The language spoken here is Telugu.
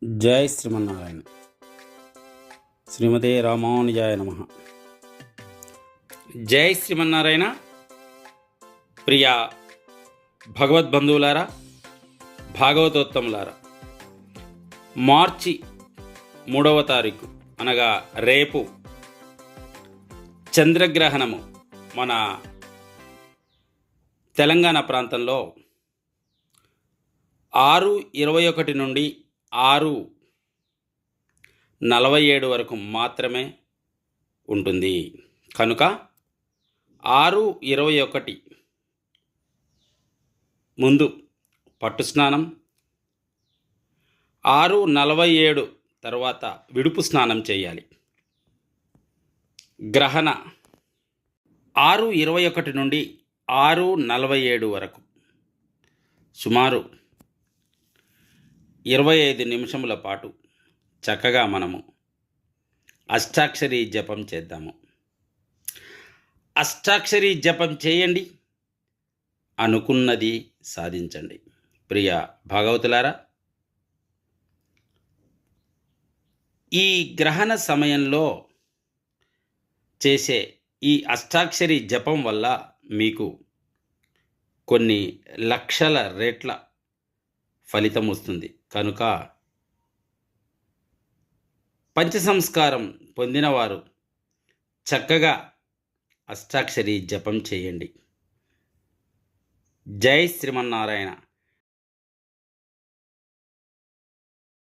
జై శ్రీమన్నారాయణ. శ్రీమతే రామానుజాయ నమః. జై శ్రీమన్నారాయణ. ప్రియ భగవద్బంధువులారా, భాగవతోత్తములారా, మార్చి 3వ తారీఖు అనగా రేపు చంద్రగ్రహణము మన తెలంగాణ ప్రాంతంలో 6:21 నుండి 6:47 వరకు మాత్రమే ఉంటుంది. కనుక 6:21 ముందు పట్టు స్నానం, 6:47 తర్వాత విడుపు స్నానం చేయాలి. గ్రహణ 6:21 నుండి 6:47 వరకు సుమారు 25 నిమిషముల పాటు చక్కగా మనము అష్టాక్షరి జపం చేద్దాము. అష్టాక్షరి జపం చేయండి, అనుకున్నది సాధించండి. ప్రియ భాగవతులారా, ఈ గ్రహణ సమయంలో చేసే ఈ అష్టాక్షరి జపం వల్ల మీకు కొన్ని లక్షల రేట్ల ఫలితం వస్తుంది. కనుక పంచసంస్కారం పొందినవారు చక్కగా అష్టాక్షరి జపం చేయండి. జై శ్రీమన్నారాయణ.